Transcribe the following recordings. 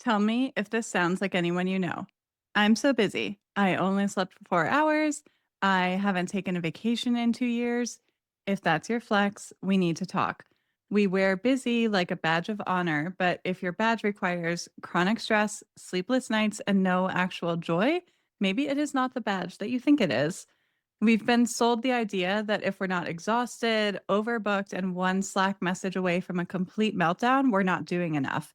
Tell me if this sounds like anyone you know. I'm so busy. I only slept for 4 hours. I haven't taken a vacation in 2 years. If that's your flex, we need to talk. We wear busy like a badge of honor, but if your badge requires chronic stress, sleepless nights, and no actual joy, maybe it is not the badge that you think it is. We've been sold the idea that if we're not exhausted, overbooked, and one Slack message away from a complete meltdown, we're not doing enough.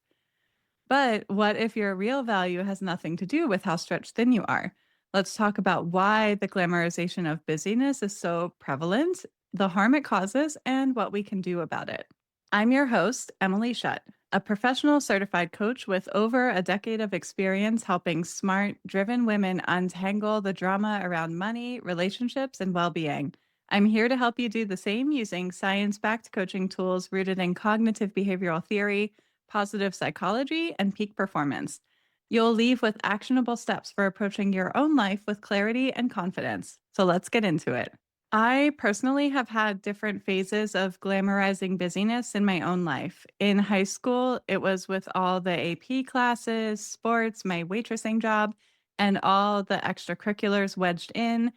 But what if your real value has nothing to do with how stretched thin you are? Let's talk about why the glamorization of busyness is so prevalent, the harm it causes, and what we can do about it. I'm your host, Emily Shutt, a professional certified coach with over a decade of experience helping smart, driven women untangle the drama around money, relationships, and well being. I'm here to help you do the same using science backed coaching tools rooted in cognitive behavioral theory, positive psychology, and peak performance. You'll leave with actionable steps for approaching your own life with clarity and confidence. So let's get into it. I personally have had different phases of glamorizing busyness in my own life. In high school, it was with all the AP classes, sports, my waitressing job, and all the extracurriculars wedged in.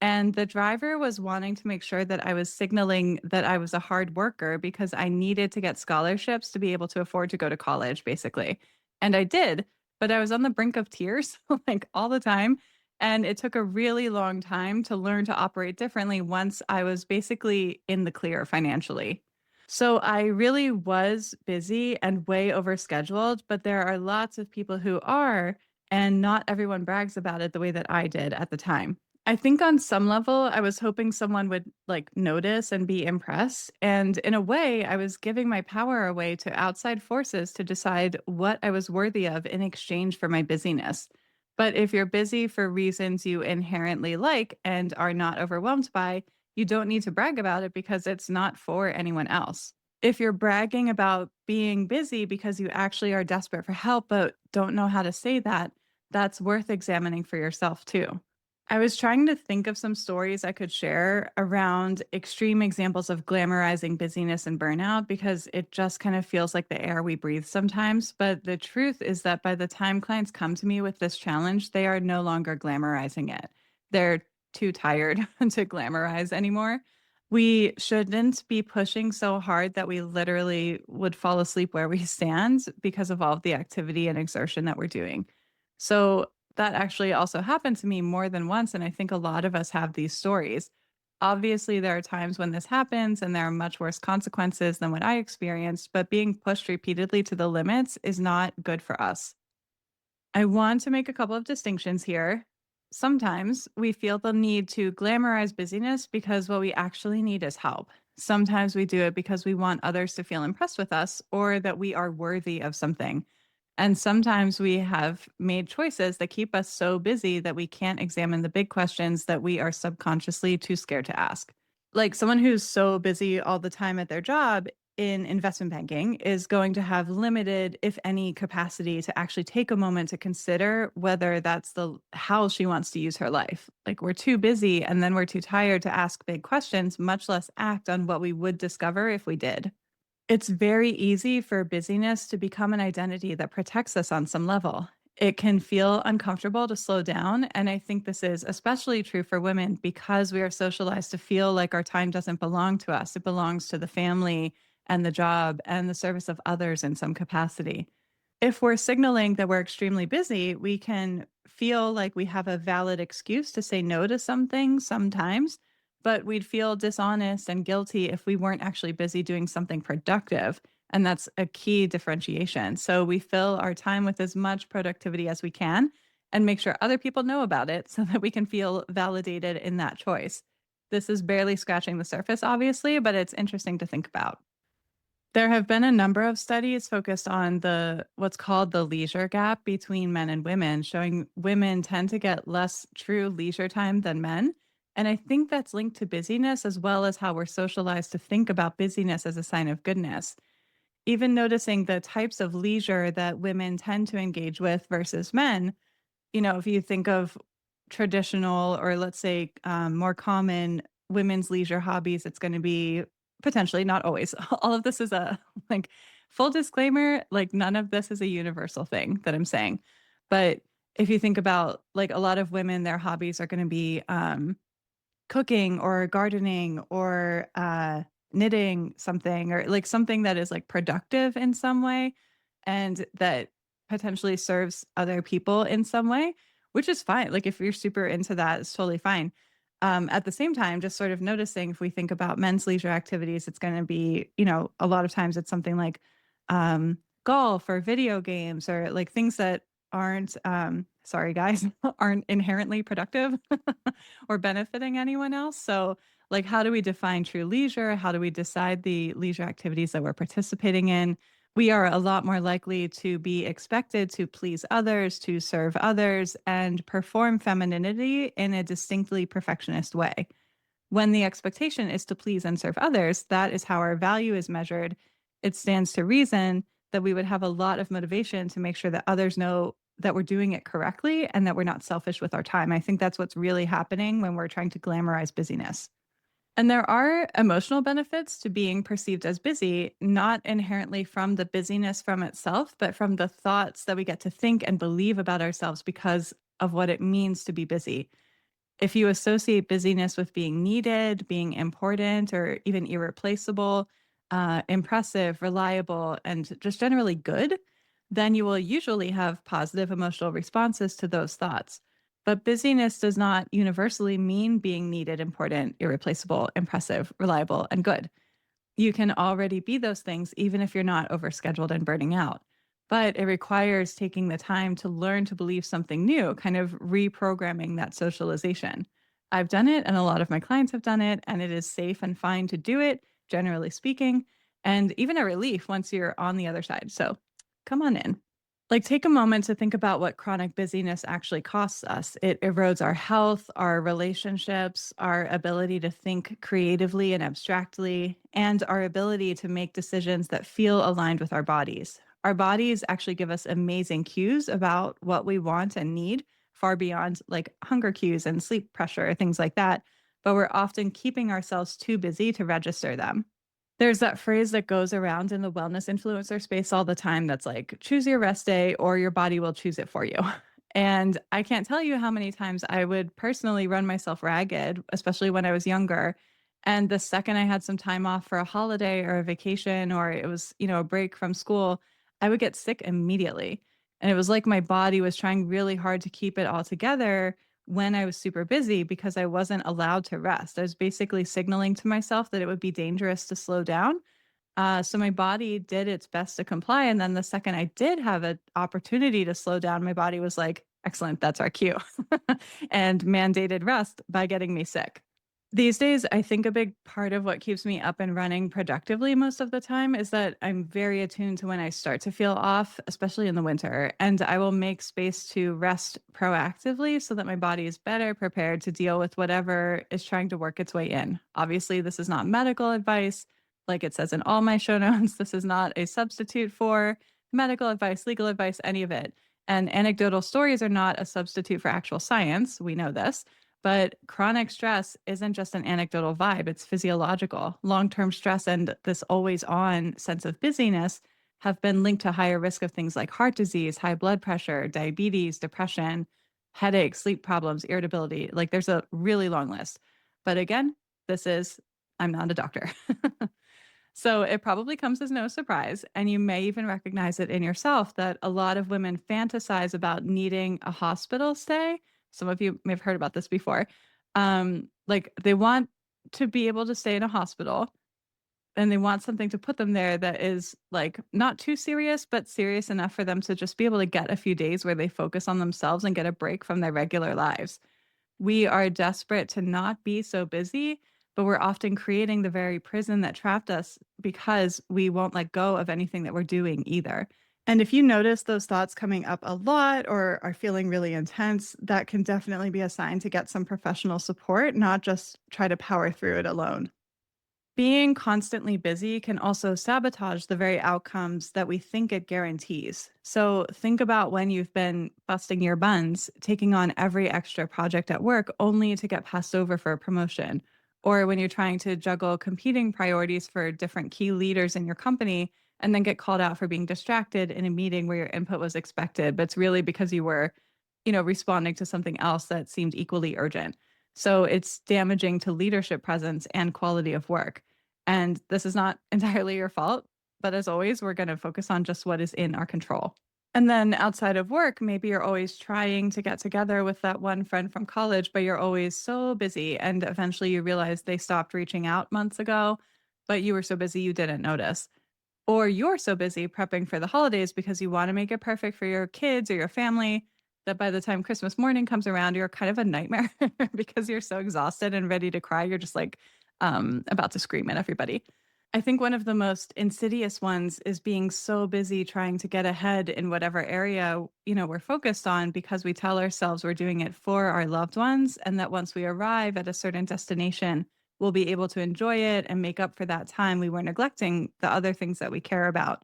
And the driver was wanting to make sure that I was signaling that I was a hard worker because I needed to get scholarships to be able to afford to go to college, basically. And I did, but I was on the brink of tears like all the time. And it took a really long time to learn to operate differently once I was basically in the clear financially. So I really was busy and way overscheduled, but there are lots of people who are, and not everyone brags about it the way that I did at the time. I think on some level, I was hoping someone would like notice and be impressed. And in a way, I was giving my power away to outside forces to decide what I was worthy of in exchange for my busyness. But if you're busy for reasons you inherently like and are not overwhelmed by, you don't need to brag about it because it's not for anyone else. If you're bragging about being busy because you actually are desperate for help but don't know how to say that, that's worth examining for yourself too. I was trying to think of some stories I could share around extreme examples of glamorizing busyness and burnout because it just kind of feels like the air we breathe sometimes. But the truth is that by the time clients come to me with this challenge, they are no longer glamorizing it. They're too tired to glamorize anymore. We shouldn't be pushing so hard that we literally would fall asleep where we stand because of all of the activity and exertion that we're doing. So that actually also happened to me more than once. And I think a lot of us have these stories. Obviously, there are times when this happens and there are much worse consequences than what I experienced, but being pushed repeatedly to the limits is not good for us. I want to make a couple of distinctions here. Sometimes we feel the need to glamorize busyness because what we actually need is help. Sometimes we do it because we want others to feel impressed with us or that we are worthy of something. And sometimes we have made choices that keep us so busy that we can't examine the big questions that we are subconsciously too scared to ask. Like someone who's so busy all the time at their job in investment banking is going to have limited, if any, capacity to actually take a moment to consider whether that's the how she wants to use her life. Like we're too busy and then we're too tired to ask big questions, much less act on what we would discover if we did. It's very easy for busyness to become an identity that protects us on some level. It can feel uncomfortable to slow down. And I think this is especially true for women because we are socialized to feel like our time doesn't belong to us. It belongs to the family and the job and the service of others in some capacity. If we're signaling that we're extremely busy, we can feel like we have a valid excuse to say no to some things sometimes, but we'd feel dishonest and guilty if we weren't actually busy doing something productive. And that's a key differentiation. So we fill our time with as much productivity as we can and make sure other people know about it so that we can feel validated in that choice. This is barely scratching the surface, obviously, but it's interesting to think about. There have been a number of studies focused on the what's called the leisure gap between men and women, showing women tend to get less true leisure time than men. And I think that's linked to busyness as well as how we're socialized to think about busyness as a sign of goodness. Even noticing the types of leisure that women tend to engage with versus men, if you think of traditional or let's say more common women's leisure hobbies, it's going to be potentially not always. All of this is a like Full disclaimer, like none of this is a universal thing that I'm saying. But if you think about like a lot of women, their hobbies are going to be cooking or gardening or knitting something or like something that is like productive in some way and that potentially serves other people in some way, which is fine. Like if you're super into that, it's totally fine. At the same time, just sort of noticing if we think about men's leisure activities, it's going to be, a lot of times it's something like golf or video games or like things that aren't, sorry guys, aren't inherently productive or benefiting anyone else. So, like, how do we define true leisure? How do we decide the leisure activities that we're participating in? We are a lot more likely to be expected to please others, to serve others, and perform femininity in a distinctly perfectionist way. When the expectation is to please and serve others, that is how our value is measured. It stands to reason that we would have a lot of motivation to make sure that others know that we're doing it correctly and that we're not selfish with our time. I think that's what's really happening when we're trying to glamorize busyness. And there are emotional benefits to being perceived as busy, not inherently from the busyness from itself, but from the thoughts that we get to think and believe about ourselves because of what it means to be busy. If you associate busyness with being needed, being important, or even irreplaceable, impressive, reliable, and just generally good, then you will usually have positive emotional responses to those thoughts. But busyness does not universally mean being needed, important, irreplaceable, impressive, reliable, and good. You can already be those things even if you're not overscheduled and burning out. But it requires taking the time to learn to believe something new, kind of reprogramming that socialization. I've done it, and a lot of my clients have done it, and it is safe and fine to do it, generally speaking, and even a relief once you're on the other side. So come on in. Like, take a moment to think about what chronic busyness actually costs us. It erodes our health, our relationships, our ability to think creatively and abstractly, and our ability to make decisions that feel aligned with our bodies. Our bodies actually give us amazing cues about what we want and need, far beyond like hunger cues and sleep pressure, things like that. But we're often keeping ourselves too busy to register them. There's that phrase that goes around in the wellness influencer space all the time that's like, choose your rest day or your body will choose it for you. And I can't tell you how many times I would personally run myself ragged, especially when I was younger. And the second I had some time off for a holiday or a vacation or it was, a break from school, I would get sick immediately. And it was like my body was trying really hard to keep it all together when I was super busy because I wasn't allowed to rest. I was basically signaling to myself that it would be dangerous to slow down. So my body did its best to comply. And then the second I did have an opportunity to slow down, my body was like, excellent, that's our cue, and mandated rest by getting me sick. These days, I think a big part of what keeps me up and running productively most of the time is that I'm very attuned to when I start to feel off, especially in the winter, and I will make space to rest proactively so that my body is better prepared to deal with whatever is trying to work its way in. Obviously, this is not medical advice. Like it says in all my show notes, this is not a substitute for medical advice, legal advice, any of it. And anecdotal stories are not a substitute for actual science. We know this. But chronic stress isn't just an anecdotal vibe, it's physiological. Long term stress and this always on sense of busyness have been linked to higher risk of things like heart disease, high blood pressure, diabetes, depression, headaches, sleep problems, irritability. Like there's a really long list. But again, I'm not a doctor. So it probably comes as no surprise. And you may even recognize it in yourself that a lot of women fantasize about needing a hospital stay. Some of you may have heard about this before. Like they want to be able to stay in a hospital and they want something to put them there that is like not too serious, but serious enough for them to just be able to get a few days where they focus on themselves and get a break from their regular lives. We are desperate to not be so busy, but we're often creating the very prison that trapped us because we won't let go of anything that we're doing either. And if you notice those thoughts coming up a lot or are feeling really intense, that can definitely be a sign to get some professional support, not just try to power through it alone. Being constantly busy can also sabotage the very outcomes that we think it guarantees. So, think about when you've been busting your buns, taking on every extra project at work only to get passed over for a promotion. Or when you're trying to juggle competing priorities for different key leaders in your company and then get called out for being distracted in a meeting where your input was expected, but it's really because you were, responding to something else that seemed equally urgent. So it's damaging to leadership presence and quality of work. And this is not entirely your fault, but as always, we're going to focus on just what is in our control. And then outside of work, maybe you're always trying to get together with that one friend from college, but you're always so busy. And eventually you realize they stopped reaching out months ago, but you were so busy you didn't notice. Or you're so busy prepping for the holidays because you want to make it perfect for your kids or your family that by the time Christmas morning comes around, you're kind of a nightmare because you're so exhausted and ready to cry. You're just like about to scream at everybody. I think one of the most insidious ones is being so busy trying to get ahead in whatever area, we're focused on because we tell ourselves we're doing it for our loved ones and that once we arrive at a certain destination, we'll be able to enjoy it and make up for that time we were neglecting the other things that we care about.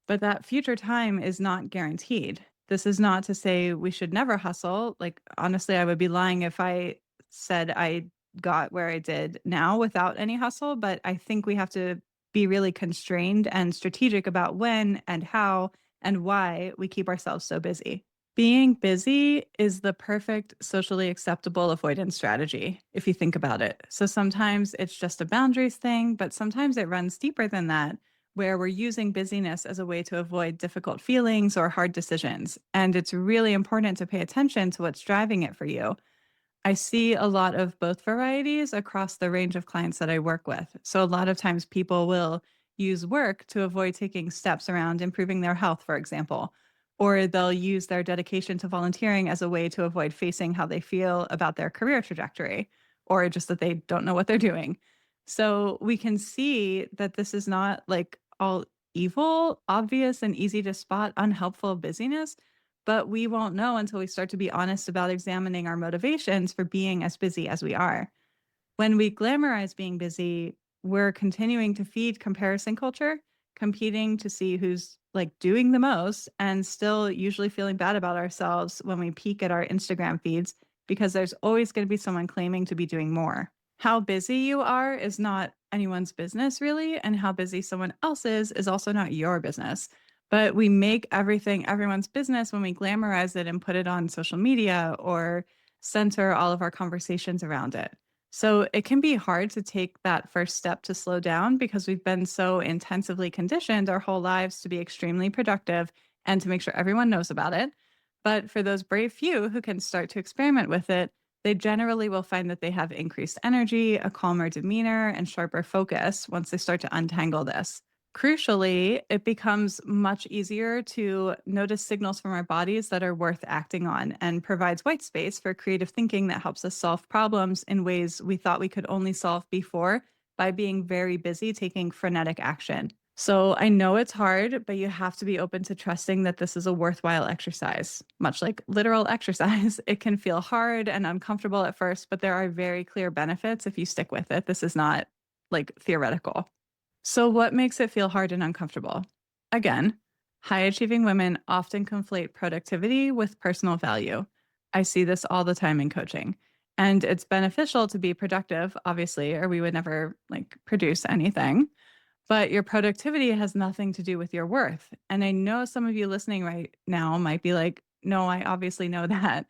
But that future time is not guaranteed. This is not to say we should never hustle. Like, honestly, I would be lying if I said I got where I did now without any hustle. But I think we have to be really constrained and strategic about when and how and why we keep ourselves so busy. Being busy is the perfect socially acceptable avoidance strategy, if you think about it. So sometimes it's just a boundaries thing, but sometimes it runs deeper than that, where we're using busyness as a way to avoid difficult feelings or hard decisions. And it's really important to pay attention to what's driving it for you. I see a lot of both varieties across the range of clients that I work with. So, a lot of times people will use work to avoid taking steps around improving their health, for example, or they'll use their dedication to volunteering as a way to avoid facing how they feel about their career trajectory, or just that they don't know what they're doing. So, we can see that this is not like all evil, obvious, and easy to spot unhelpful busyness, but we won't know until we start to be honest about examining our motivations for being as busy as we are. When we glamorize being busy, we're continuing to feed comparison culture, competing to see who's like doing the most, and still usually feeling bad about ourselves when we peek at our Instagram feeds because there's always going to be someone claiming to be doing more. How busy you are is not anyone's business, really, and how busy someone else is also not your business. But we make everything everyone's business when we glamorize it and put it on social media or center all of our conversations around it. So it can be hard to take that first step to slow down because we've been so intensively conditioned our whole lives to be extremely productive and to make sure everyone knows about it. But for those brave few who can start to experiment with it, they generally will find that they have increased energy, a calmer demeanor, and sharper focus once they start to untangle this. Crucially, it becomes much easier to notice signals from our bodies that are worth acting on and provides white space for creative thinking that helps us solve problems in ways we thought we could only solve before by being very busy taking frenetic action. So I know it's hard, but you have to be open to trusting that this is a worthwhile exercise. Much like literal exercise, it can feel hard and uncomfortable at first, but there are very clear benefits if you stick with it. This is not like theoretical. So, what makes it feel hard and uncomfortable? Again, high achieving women often conflate productivity with personal value. I see this all the time in coaching. And it's beneficial to be productive, obviously, or we would never like produce anything. But your productivity has nothing to do with your worth. And I know some of you listening right now might be like, no, I obviously know that.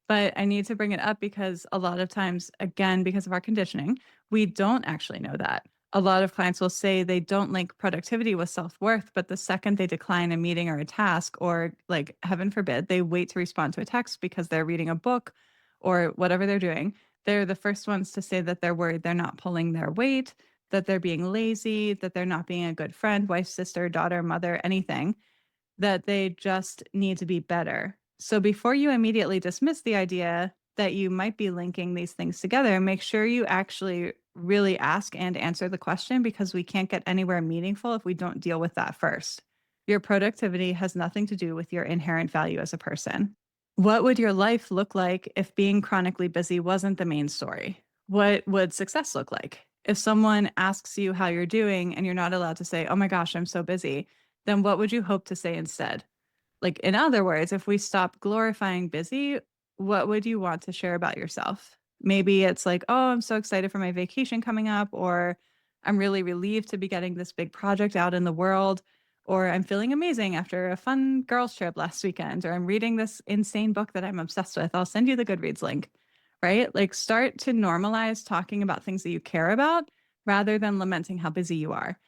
But I need to bring it up because a lot of times, again, because of our conditioning, we don't actually know that. A lot of clients will say they don't link productivity with self worth, but the second they decline a meeting or a task, or like, heaven forbid, they wait to respond to a text because they're reading a book or whatever they're doing, they're the first ones to say that they're worried they're not pulling their weight, that they're being lazy, that they're not being a good friend, wife, sister, daughter, mother, anything, that they just need to be better. So before you immediately dismiss the idea that you might be linking these things together, make sure you actually really ask and answer the question because we can't get anywhere meaningful if we don't deal with that first. Your productivity has nothing to do with your inherent value as a person. What would your life look like if being chronically busy wasn't the main story? What would success look like? If someone asks you how you're doing and you're not allowed to say, oh my gosh, I'm so busy, then what would you hope to say instead? Like, in other words, if we stop glorifying busy, what would you want to share about yourself? Maybe it's like, oh, I'm so excited for my vacation coming up, or I'm really relieved to be getting this big project out in the world, or I'm feeling amazing after a fun girls' trip last weekend, or I'm reading this insane book that I'm obsessed with. I'll send you the Goodreads link, right? Like start to normalize talking about things that you care about rather than lamenting how busy you are.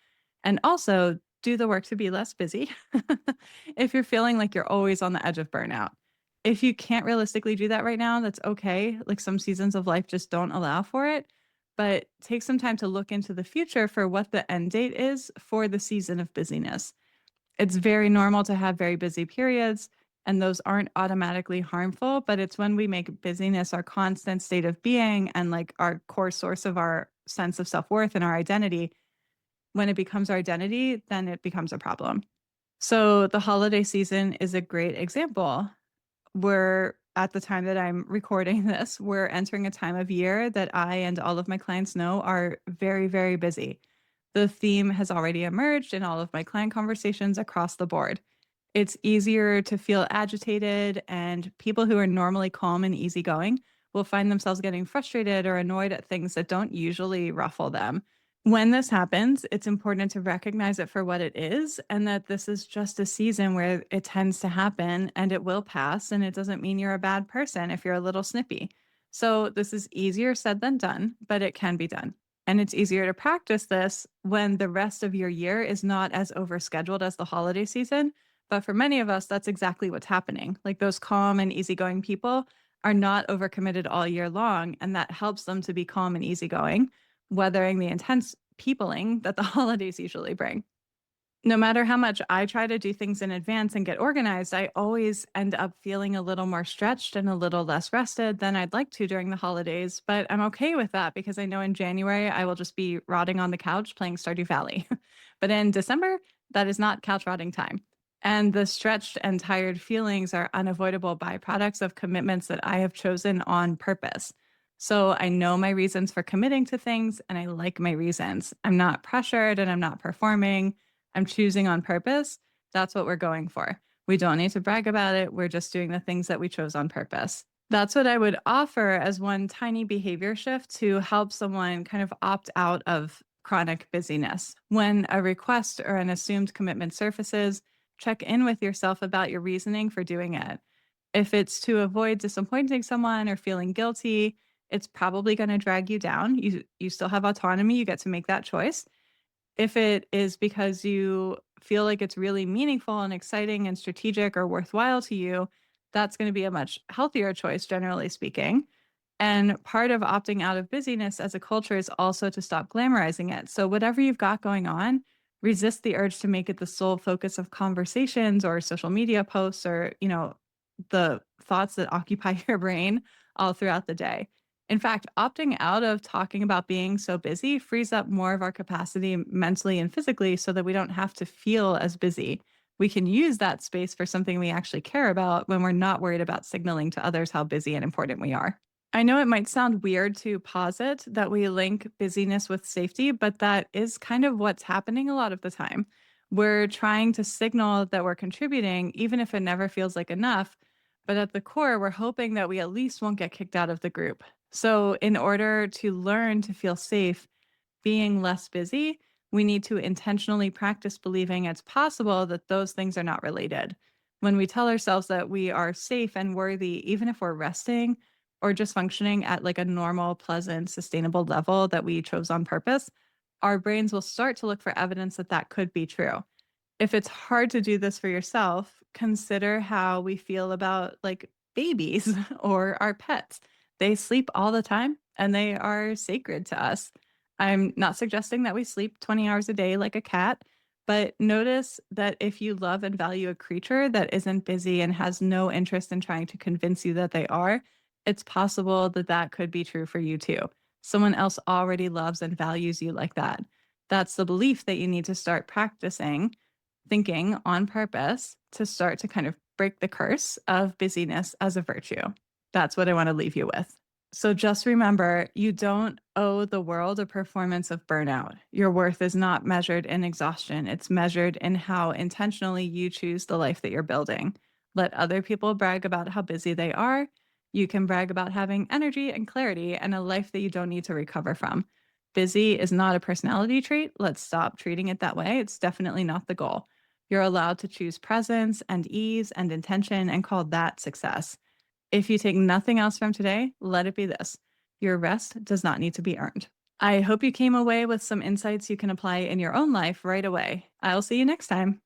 And also do the work to be less busy if you're feeling like you're always on the edge of burnout. If you can't realistically do that right now, that's okay. Like some seasons of life just don't allow for it. But take some time to look into the future for what the end date is for the season of busyness. It's very normal to have very busy periods, and those aren't automatically harmful, but it's when we make busyness our constant state of being and like our core source of our sense of self worth and our identity. When it becomes our identity, then it becomes a problem. So the holiday season is a great example. We're at the time that I'm recording this, we're entering a time of year that I and all of my clients know are very, very busy. The theme has already emerged in all of my client conversations across the board. It's easier to feel agitated, and people who are normally calm and easygoing will find themselves getting frustrated or annoyed at things that don't usually ruffle them. When this happens, it's important to recognize it for what it is and that this is just a season where it tends to happen and it will pass. And it doesn't mean you're a bad person if you're a little snippy. So, this is easier said than done, but it can be done. And it's easier to practice this when the rest of your year is not as overscheduled as the holiday season. But for many of us, that's exactly what's happening. Like those calm and easygoing people are not overcommitted all year long, and that helps them to be calm and easygoing weathering the intense peopling that the holidays usually bring. No matter how much I try to do things in advance and get organized, I always end up feeling a little more stretched and a little less rested than I'd like to during the holidays. But I'm okay with that because I know in January I will just be rotting on the couch playing Stardew Valley. But in December, that is not couch rotting time. And the stretched and tired feelings are unavoidable byproducts of commitments that I have chosen on purpose. So I know my reasons for committing to things and I like my reasons. I'm not pressured and I'm not performing. I'm choosing on purpose. That's what we're going for. We don't need to brag about it. We're just doing the things that we chose on purpose. That's what I would offer as one tiny behavior shift to help someone kind of opt out of chronic busyness. When a request or an assumed commitment surfaces, check in with yourself about your reasoning for doing it. If it's to avoid disappointing someone or feeling guilty, it's probably going to drag you down. You still have autonomy, you get to make that choice. If it is because you feel like it's really meaningful and exciting and strategic or worthwhile to you, that's going to be a much healthier choice, generally speaking. And part of opting out of busyness as a culture is also to stop glamorizing it. So, whatever you've got going on, resist the urge to make it the sole focus of conversations or social media posts or, the thoughts that occupy your brain all throughout the day. In fact, opting out of talking about being so busy frees up more of our capacity mentally and physically so that we don't have to feel as busy. We can use that space for something we actually care about when we're not worried about signaling to others how busy and important we are. I know it might sound weird to posit that we link busyness with safety, but that is kind of what's happening a lot of the time. We're trying to signal that we're contributing, even if it never feels like enough. But at the core, we're hoping that we at least won't get kicked out of the group. So, in order to learn to feel safe being less busy, we need to intentionally practice believing it's possible that those things are not related. When we tell ourselves that we are safe and worthy, even if we're resting or just functioning at like a normal, pleasant, sustainable level that we chose on purpose, our brains will start to look for evidence that that could be true. If it's hard to do this for yourself, consider how we feel about like babies or our pets. They sleep all the time and they are sacred to us. I'm not suggesting that we sleep 20 hours a day like a cat, but notice that if you love and value a creature that isn't busy and has no interest in trying to convince you that they are, it's possible that that could be true for you too. Someone else already loves and values you like that. That's the belief that you need to start practicing thinking on purpose to start to kind of break the curse of busyness as a virtue. That's what I want to leave you with. So just remember, you don't owe the world a performance of burnout. Your worth is not measured in exhaustion, it's measured in how intentionally you choose the life that you're building. Let other people brag about how busy they are. You can brag about having energy and clarity and a life that you don't need to recover from. Busy is not a personality trait. Let's stop treating it that way. It's definitely not the goal. You're allowed to choose presence and ease and intention and call that success. If you take nothing else from today, let it be this: your rest does not need to be earned. I hope you came away with some insights you can apply in your own life right away. I'll see you next time.